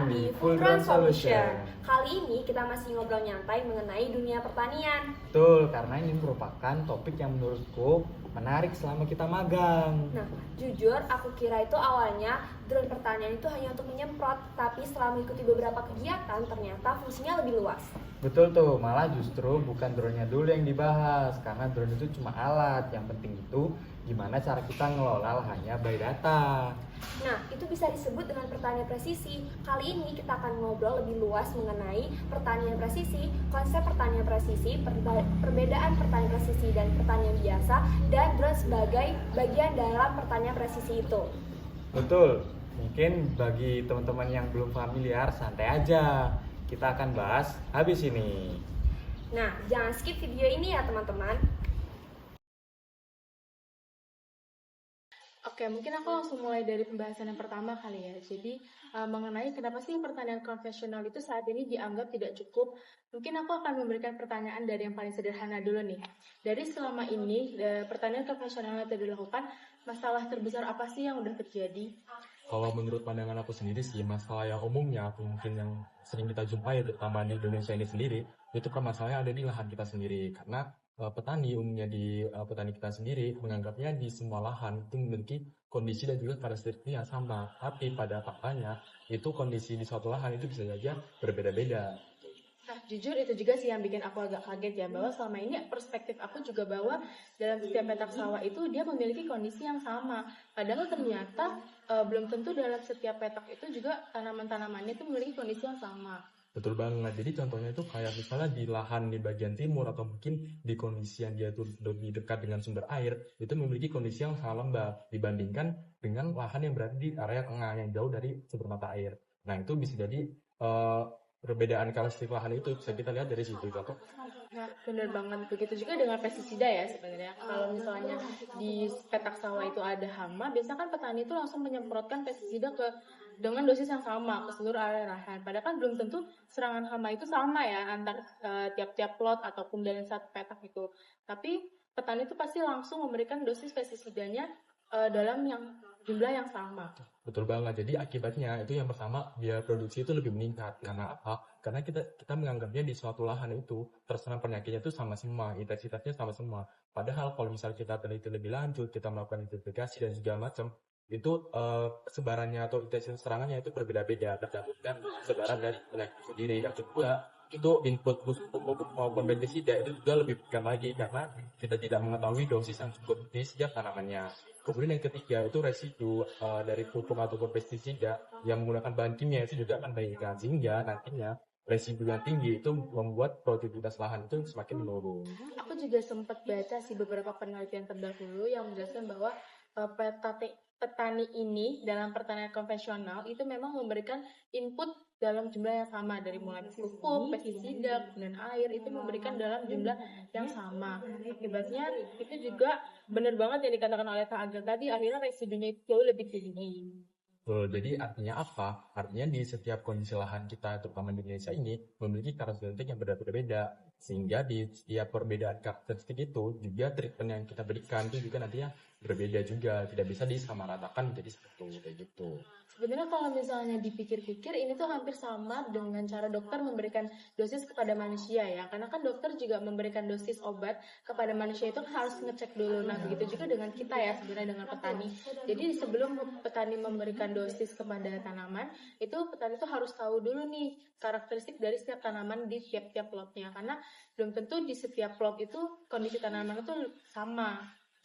datang di Full Ground Solution. Kali ini kita masih ngobrol nyantai mengenai dunia pertanian. Betul, karena ini merupakan topik yang menurutku menarik selama kita magang. Nah, jujur aku kira itu awalnya drone pertanian itu hanya untuk menyemprot, tapi setelah mengikuti beberapa kegiatan ternyata fungsinya lebih luas. Betul tuh, malah justru bukan drone-nya dulu yang dibahas, karena drone itu cuma alat. Yang penting itu gimana cara kita ngelola lahannya by data. Nah, itu bisa disebut dengan pertanian presisi. Kali ini kita akan ngobrol lebih luas mengenai pertanian presisi, konsep pertanian presisi, perbedaan pertanian presisi dan pertanian biasa, dan drone sebagai bagian dalam pertanian presisi itu. Betul, mungkin bagi teman-teman yang belum familiar, santai aja. Kita akan bahas habis ini. Nah, jangan skip video ini ya teman-teman. Oke, mungkin aku langsung mulai dari pembahasan yang pertama kali ya. Jadi, mengenai kenapa sih pertanian konvensional itu saat ini dianggap tidak cukup. Mungkin aku akan memberikan pertanyaan dari yang paling sederhana dulu nih. Dari selama ini, pertanian konvensional yang dilakukan, masalah terbesar apa sih yang udah terjadi? Kalau menurut pandangan aku sendiri sih, masalah yang umumnya atau mungkin yang sering kita jumpai terutama di Indonesia ini sendiri, itu permasalahan ada di lahan kita sendiri. Karena petani umumnya di petani kita sendiri menganggapnya di semua lahan itu memiliki kondisi dan juga karakteristik yang sama. Tapi pada faktanya itu kondisi di suatu lahan itu bisa saja berbeda-beda. Nah, jujur itu juga sih yang bikin aku agak kaget ya, bahwa selama ini perspektif aku juga bahwa dalam setiap petak sawah itu dia memiliki kondisi yang sama. Padahal ternyata belum tentu dalam setiap petak itu juga tanaman-tanamannya itu memiliki kondisi yang sama. Betul banget. Jadi contohnya itu kayak misalnya di lahan di bagian timur atau mungkin di kondisi yang dia tuh lebih dekat dengan sumber air, itu memiliki kondisi yang sangat lembab dibandingkan dengan lahan yang berada di area tengah yang jauh dari sumber mata air. Nah, itu bisa jadi perbedaan karakteristik lahan itu bisa kita lihat dari situ. Contoh, Nah, benar banget. Begitu juga dengan pestisida ya sebenarnya. Kalau misalnya di petak sawah itu ada hama, biasanya kan petani itu langsung menyemprotkan pestisida dengan dosis yang sama ke seluruh area lahan. Padahal kan belum tentu serangan hama itu sama ya antar tiap-tiap plot ataupun dalam satu petak itu. Tapi petani itu pasti langsung memberikan dosis pestisidanya dalam jumlah yang sama. betul banget. Jadi akibatnya itu yang pertama biaya produksi itu lebih meningkat. Karena apa? Karena kita menganggapnya di suatu lahan itu terserang penyakitnya itu sama semua, intensitasnya sama semua. Padahal kalau misalnya kita teliti lebih lanjut, kita melakukan identifikasi dan segala macam, itu sebarannya atau intensitas serangannya itu berbeda-beda berdasarkan sebaran dari penyakit sendiri. Yang kedua, itu input pupuk maupun pestisida itu juga lebih bukan lagi karena kita tidak mengetahui dosis yang cukup di setiap tanamannya. Kemudian yang ketiga itu residu dari pupuk ataupun pestisida yang menggunakan bahan kimia itu juga akan meningkat sehingga nantinya residu yang tinggi itu membuat produktivitas lahan itu semakin menurun. Aku juga sempat baca sih beberapa penelitian terdahulu yang menjelaskan bahwa petani ini dalam pertanian konvensional itu memang memberikan input dalam jumlah yang sama dari mulai pupuk, pestisida, dan air itu memberikan dalam jumlah yang sama. Akibatnya itu juga benar banget yang dikatakan oleh Kak Agil tadi, akhirnya residunya itu jauh lebih tinggi. Jadi artinya apa? Artinya di setiap kondisi lahan kita, terutama di Indonesia ini, memiliki karakteristik yang berbeda-beda. Sehingga di setiap perbedaan karakteristik itu, juga treatment yang kita berikan itu juga nantinya berbeda juga. Tidak bisa disamaratakan menjadi satu, kayak gitu. Sebenarnya kalau misalnya dipikir-pikir ini tuh hampir sama dengan cara dokter memberikan dosis kepada manusia ya. Karena kan dokter juga memberikan dosis obat kepada manusia itu harus ngecek dulu. Nah, begitu juga dengan kita ya sebenarnya dengan petani. Jadi sebelum petani memberikan dosis kepada tanaman, itu petani itu harus tahu dulu nih karakteristik dari setiap tanaman di tiap-tiap plotnya. Karena belum tentu di setiap plot itu kondisi tanaman itu sama.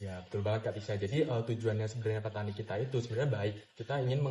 Ya, betul banget Kak Tisha. Jadi tujuannya sebenarnya petani kita itu sebenarnya baik. Kita ingin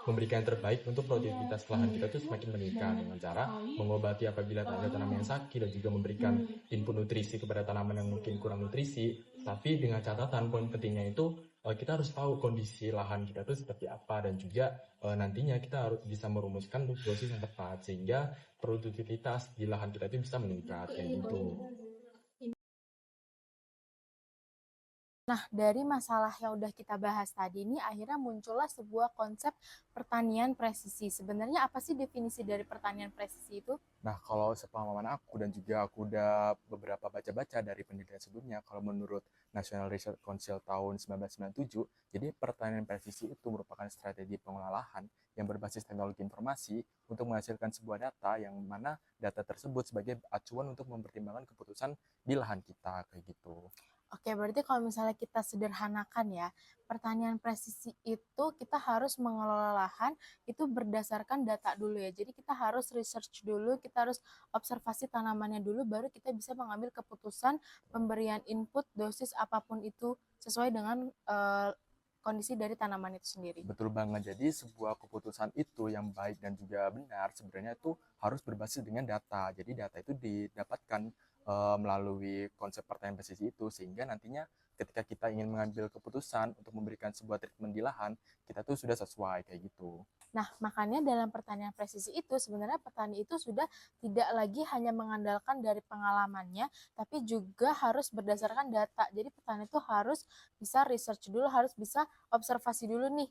memberikan yang terbaik untuk produktivitas lahan kita itu semakin meningkat dengan cara mengobati apabila ada tanaman yang sakit dan juga memberikan input nutrisi kepada tanaman yang mungkin kurang nutrisi. Tapi dengan catatan poin pentingnya itu kita harus tahu kondisi lahan kita itu seperti apa dan juga nantinya kita harus bisa merumuskan dosis yang tepat sehingga produktivitas di lahan kita itu bisa meningkat kayak gitu. Nah, dari masalah yang udah kita bahas tadi ini akhirnya muncullah sebuah konsep pertanian presisi. Sebenarnya apa sih definisi dari pertanian presisi itu? Nah, kalau sepengalaman aku dan juga aku udah beberapa baca-baca dari penelitian sebelumnya, kalau menurut National Research Council tahun 1997, jadi pertanian presisi itu merupakan strategi pengelolaan lahan yang berbasis teknologi informasi untuk menghasilkan sebuah data yang mana data tersebut sebagai acuan untuk mempertimbangkan keputusan di lahan kita, kayak gitu. Oke, berarti kalau misalnya kita sederhanakan ya, pertanian presisi itu kita harus mengelola lahan itu berdasarkan data dulu ya. Jadi kita harus research dulu, kita harus observasi tanamannya dulu, baru kita bisa mengambil keputusan pemberian input dosis apapun itu sesuai dengan kondisi dari tanaman itu sendiri. Betul banget. Jadi sebuah keputusan itu yang baik dan juga benar sebenarnya itu harus berbasis dengan data. Jadi data itu didapatkan melalui konsep pertanian presisi itu sehingga nantinya ketika kita ingin mengambil keputusan untuk memberikan sebuah treatment di lahan, kita tuh sudah sesuai kayak gitu. Nah, makanya dalam pertanian presisi itu sebenarnya petani itu sudah tidak lagi hanya mengandalkan dari pengalamannya, tapi juga harus berdasarkan data. Jadi petani itu harus bisa research dulu, harus bisa observasi dulu nih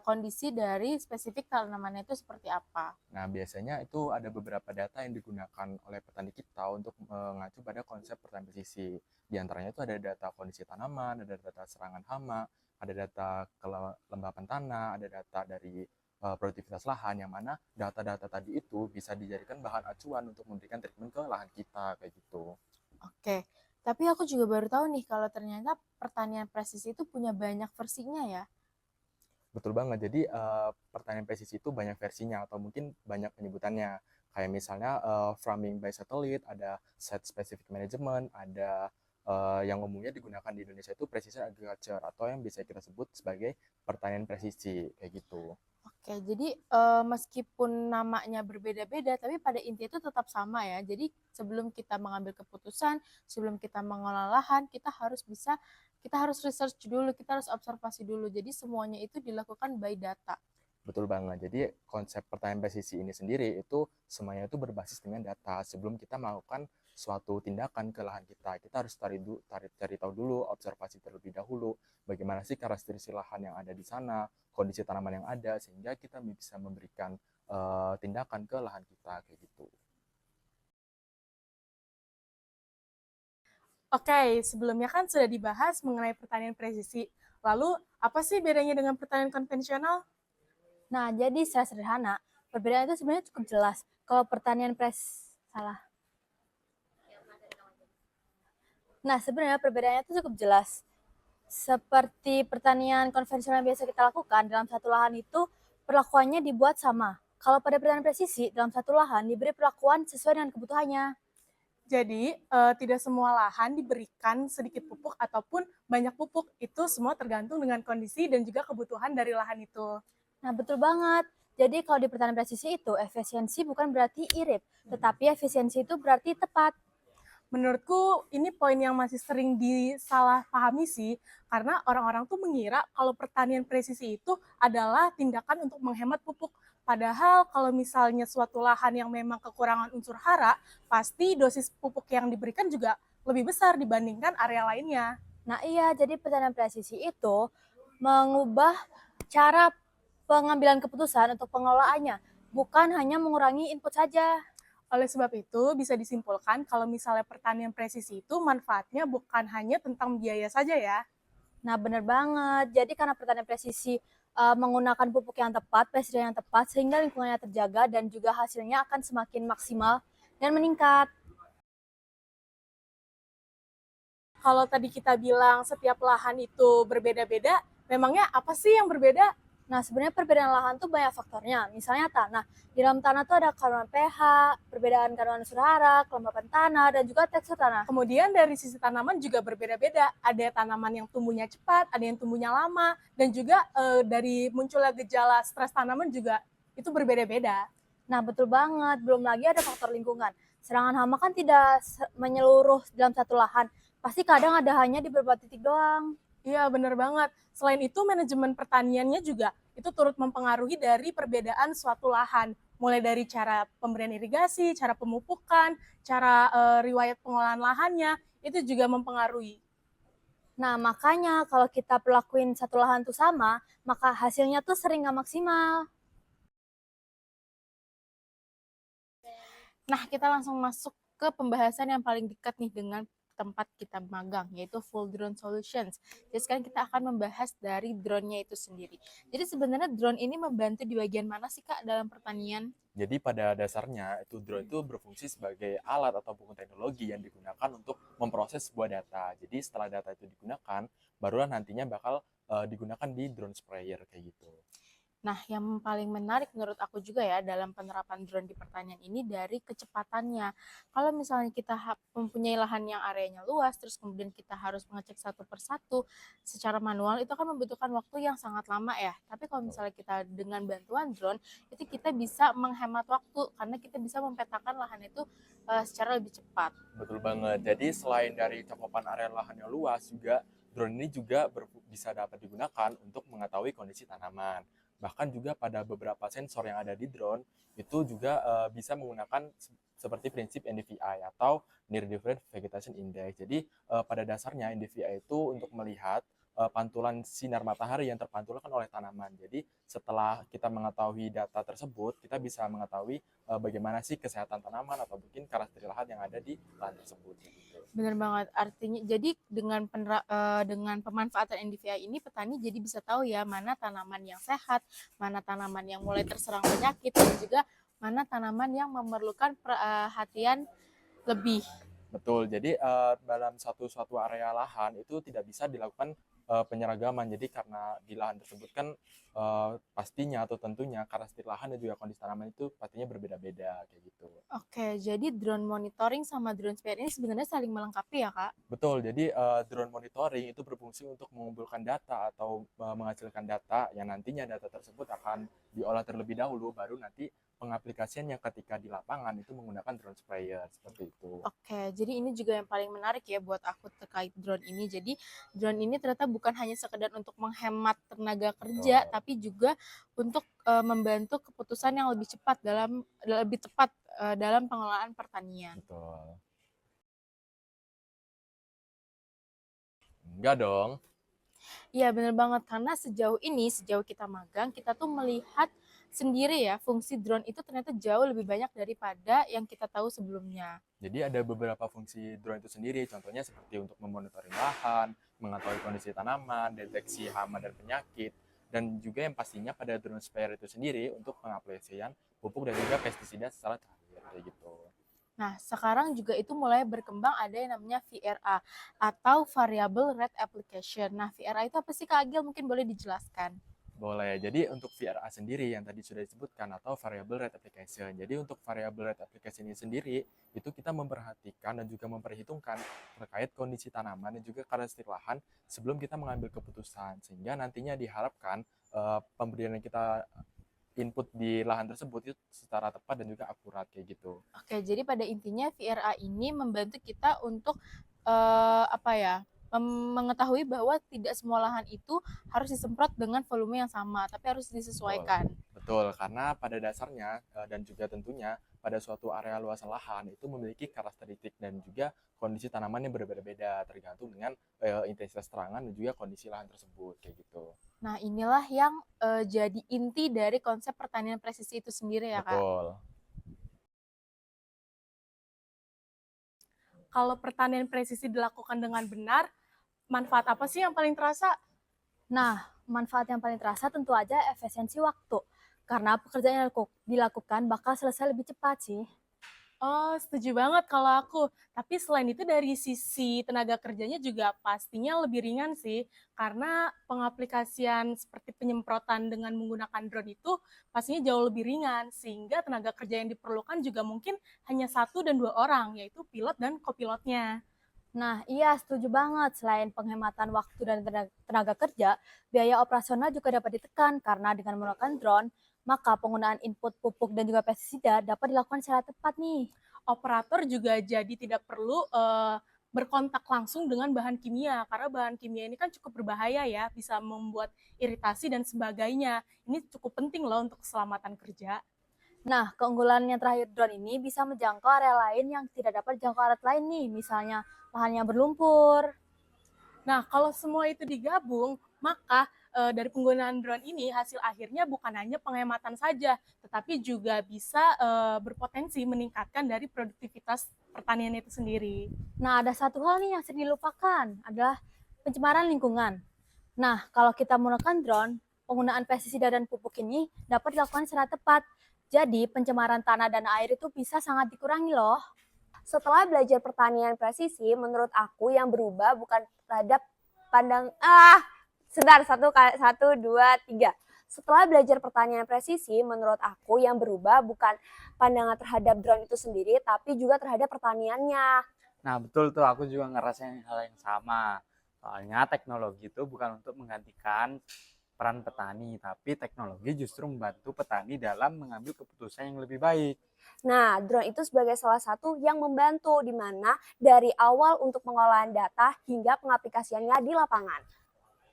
kondisi dari spesifik tanamannya itu seperti apa. Nah, biasanya itu ada beberapa data yang digunakan oleh petani kita untuk mengacu pada konsep pertanian presisi. Di antaranya itu ada data kondisi tanaman, ada data serangan hama, ada data kelembapan tanah, ada data dari produktivitas lahan, yang mana data-data tadi itu bisa dijadikan bahan acuan untuk memberikan treatment ke lahan kita, kayak gitu. Oke, tapi aku juga baru tahu nih kalau ternyata pertanian presisi itu punya banyak versinya ya. Betul banget. Jadi pertanian presisi itu banyak versinya atau mungkin banyak penyebutannya. Kayak misalnya farming by satellite, ada site specific management, ada yang umumnya digunakan di Indonesia itu precision agriculture atau yang bisa kita sebut sebagai pertanian presisi kayak gitu. Oke, jadi meskipun namanya berbeda-beda, tapi pada intinya itu tetap sama ya. Jadi sebelum kita mengambil keputusan, sebelum kita mengolah lahan, kita harus research dulu, kita harus observasi dulu. Jadi semuanya itu dilakukan by data. Betul banget. Jadi konsep pertanian presisi ini sendiri itu semuanya itu berbasis dengan data. Sebelum kita melakukan suatu tindakan ke lahan kita, kita harus cari tahu dulu, observasi terlebih dahulu, bagaimana sih karakteristik lahan yang ada di sana, kondisi tanaman yang ada, sehingga kita bisa memberikan tindakan ke lahan kita kayak gitu. Oke, sebelumnya kan sudah dibahas mengenai pertanian presisi. Lalu, apa sih bedanya dengan pertanian konvensional? Nah, jadi secara sederhana, perbedaan itu sebenarnya cukup jelas. Kalau pertanian salah. Nah, sebenarnya perbedaannya itu cukup jelas. Seperti pertanian konvensional yang biasa kita lakukan, dalam satu lahan itu perlakuannya dibuat sama. Kalau pada pertanian presisi, dalam satu lahan diberi perlakuan sesuai dengan kebutuhannya. Jadi, tidak semua lahan diberikan sedikit pupuk ataupun banyak pupuk. Itu semua tergantung dengan kondisi dan juga kebutuhan dari lahan itu. Nah, betul banget. Jadi kalau di pertanian presisi itu, efisiensi bukan berarti irit, tetapi efisiensi itu berarti tepat. Menurutku ini poin yang masih sering disalahpahami sih, karena orang-orang tuh mengira kalau pertanian presisi itu adalah tindakan untuk menghemat pupuk. Padahal kalau misalnya suatu lahan yang memang kekurangan unsur hara, pasti dosis pupuk yang diberikan juga lebih besar dibandingkan area lainnya. Nah iya, jadi pertanian presisi itu mengubah cara pengambilan keputusan untuk pengelolaannya, bukan hanya mengurangi input saja. Oleh sebab itu, bisa disimpulkan kalau misalnya pertanian presisi itu manfaatnya bukan hanya tentang biaya saja ya. Nah, benar banget. Jadi karena pertanian presisi menggunakan pupuk yang tepat, pestisida yang tepat, sehingga lingkungannya terjaga dan juga hasilnya akan semakin maksimal dan meningkat. Kalau tadi kita bilang setiap lahan itu berbeda-beda, memangnya apa sih yang berbeda? Nah, sebenarnya perbedaan lahan tuh banyak faktornya. Misalnya tanah. Di dalam tanah tuh ada kandungan pH, perbedaan kandungan unsur hara, kelembapan tanah, dan juga tekstur tanah. Kemudian dari sisi tanaman juga berbeda-beda. Ada tanaman yang tumbuhnya cepat, ada yang tumbuhnya lama, dan juga dari munculnya gejala stres tanaman juga itu berbeda-beda. Nah, betul banget. Belum lagi ada faktor lingkungan. Serangan hama kan tidak menyeluruh dalam satu lahan. Pasti kadang ada hanya di beberapa titik doang. Iya, benar banget. Selain itu, manajemen pertaniannya juga itu turut mempengaruhi dari perbedaan suatu lahan. Mulai dari cara pemberian irigasi, cara pemupukan, cara riwayat pengolahan lahannya, itu juga mempengaruhi. Nah, makanya kalau kita perlakuin satu lahan tuh sama, maka hasilnya tuh sering nggak maksimal. Nah, kita langsung masuk ke pembahasan yang paling dekat nih dengan tempat kita magang, yaitu Full Drone Solutions. Jadi sekarang kita akan membahas dari drone-nya itu sendiri. Jadi sebenarnya drone ini membantu di bagian mana sih Kak dalam pertanian? Jadi pada dasarnya itu drone itu berfungsi sebagai alat ataupun teknologi yang digunakan untuk memproses sebuah data. Jadi setelah data itu digunakan, barulah nantinya bakal digunakan di drone sprayer kayak gitu. Nah, yang paling menarik menurut aku juga ya dalam penerapan drone di pertanian ini dari kecepatannya. Kalau misalnya kita mempunyai lahan yang areanya luas, terus kemudian kita harus mengecek satu persatu secara manual, itu akan membutuhkan waktu yang sangat lama ya. Tapi kalau misalnya kita dengan bantuan drone, itu kita bisa menghemat waktu karena kita bisa mempetakan lahan itu secara lebih cepat. Betul banget. Jadi selain dari cakupan area lahan yang luas, juga drone ini juga bisa dapat digunakan untuk mengetahui kondisi tanaman. Bahkan juga pada beberapa sensor yang ada di drone, itu juga bisa menggunakan seperti prinsip NDVI atau Near Different Vegetation Index. Jadi pada dasarnya NDVI itu untuk melihat pantulan sinar matahari yang terpantulkan oleh tanaman. Jadi setelah kita mengetahui data tersebut, kita bisa mengetahui bagaimana sih kesehatan tanaman atau mungkin karakteristik lahan yang ada di lahan tersebut. Gitu. Benar banget. Artinya jadi dengan pemanfaatan NDVI ini petani jadi bisa tahu ya mana tanaman yang sehat, mana tanaman yang mulai terserang penyakit dan juga mana tanaman yang memerlukan perhatian lebih. Betul. Jadi dalam suatu area lahan itu tidak bisa dilakukan penyeragaman. Jadi karena di lahan tersebut kan pastinya atau tentunya karakteristik lahan dan juga kondisi tanaman itu pastinya berbeda-beda kayak gitu. Oke, jadi drone monitoring sama drone sprayer ini sebenarnya saling melengkapi ya, Kak? Betul. Jadi drone monitoring itu berfungsi untuk mengumpulkan data atau menghasilkan data yang nantinya data tersebut akan diolah terlebih dahulu baru nanti pengaplikasiannya ketika di lapangan itu menggunakan drone sprayer seperti itu. Oke, jadi ini juga yang paling menarik ya buat aku terkait drone ini. Jadi drone ini ternyata bukan hanya sekedar untuk menghemat tenaga kerja, Betul. tapi juga untuk membantu keputusan yang lebih tepat dalam pengelolaan pertanian. Betul. Enggak dong. Iya bener banget, karena sejauh kita magang, kita tuh melihat sendiri ya, fungsi drone itu ternyata jauh lebih banyak daripada yang kita tahu sebelumnya. Jadi ada beberapa fungsi drone itu sendiri, contohnya seperti untuk memonitoring lahan, mengetahui kondisi tanaman, deteksi hama dan penyakit, dan juga yang pastinya pada drone sprayer itu sendiri untuk pengaplikasian pupuk dan juga pestisida secara terakhir kayak gitu. Nah, sekarang juga itu mulai berkembang ada yang namanya VRA atau Variable Rate Application. Nah, VRA itu apa sih Kak Agil? Mungkin boleh dijelaskan. Boleh. Jadi untuk VRA sendiri yang tadi sudah disebutkan atau variable rate application. Jadi untuk variable rate application ini sendiri itu kita memperhatikan dan juga memperhitungkan terkait kondisi tanaman dan juga karakteristik lahan sebelum kita mengambil keputusan sehingga nantinya diharapkan pemberian yang kita input di lahan tersebut itu secara tepat dan juga akurat kayak gitu. Oke, jadi pada intinya VRA ini membantu kita untuk mengetahui bahwa tidak semua lahan itu harus disemprot dengan volume yang sama, tapi harus disesuaikan. Betul, karena pada dasarnya dan juga tentunya pada suatu area luas lahan itu memiliki karakteristik dan juga kondisi tanaman yang berbeda-beda tergantung dengan intensitas serangan dan juga kondisi lahan tersebut kayak gitu. Nah, inilah yang jadi inti dari konsep pertanian presisi itu sendiri ya, Kak. Betul. Kalau pertanian presisi dilakukan dengan benar, manfaat apa sih yang paling terasa? Nah, manfaat yang paling terasa tentu aja efisiensi waktu. Karena pekerjaan yang dilakukan bakal selesai lebih cepat sih. Oh, setuju banget kalau aku. Tapi selain itu dari sisi tenaga kerjanya juga pastinya lebih ringan sih. Karena pengaplikasian seperti penyemprotan dengan menggunakan drone itu pastinya jauh lebih ringan. Sehingga tenaga kerja yang diperlukan juga mungkin hanya 1 dan 2 orang, yaitu pilot dan kopilotnya. Nah, iya setuju banget. Selain penghematan waktu dan tenaga kerja, biaya operasional juga dapat ditekan karena dengan menggunakan drone, maka penggunaan input pupuk dan juga pestisida dapat dilakukan secara tepat nih. Operator juga jadi tidak perlu berkontak langsung dengan bahan kimia, karena bahan kimia ini kan cukup berbahaya ya, bisa membuat iritasi dan sebagainya. Ini cukup penting loh untuk keselamatan kerja. Nah, keunggulan yang terakhir drone ini bisa menjangkau area lain yang tidak dapat dijangkau alat lain nih, misalnya lahan yang berlumpur. Nah, kalau semua itu digabung, maka dari penggunaan drone ini hasil akhirnya bukan hanya penghematan saja, tetapi juga bisa berpotensi meningkatkan dari produktivitas pertanian itu sendiri. Nah, ada satu hal nih yang sering dilupakan, adalah pencemaran lingkungan. Nah, kalau kita menggunakan drone, penggunaan pestisida dan pupuk ini dapat dilakukan secara tepat. Jadi, pencemaran tanah dan air itu bisa sangat dikurangi loh. Setelah belajar pertanian presisi, menurut aku yang berubah bukan terhadap satu dua tiga. Setelah belajar pertanian presisi, menurut aku yang berubah bukan pandangan terhadap drone itu sendiri, tapi juga terhadap pertaniannya. Nah, betul tuh, aku juga ngerasain hal yang sama. Soalnya teknologi itu bukan untuk menggantikan peran petani, tapi teknologi justru membantu petani dalam mengambil keputusan yang lebih baik. Nah, drone itu sebagai salah satu yang membantu di mana dari awal untuk pengolahan data hingga pengaplikasiannya di lapangan.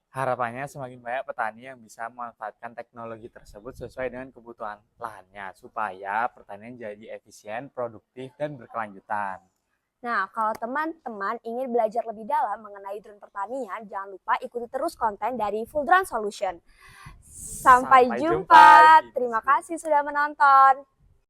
Harapannya semakin banyak petani yang bisa memanfaatkan teknologi tersebut sesuai dengan kebutuhan lahannya, supaya pertanian jadi efisien, produktif, dan berkelanjutan. Nah, kalau teman-teman ingin belajar lebih dalam mengenai drone pertanian, jangan lupa ikuti terus konten dari Full Drone Solution. Sampai Sampai jumpa jumpa. di Terima diskusi. kasih sudah menonton.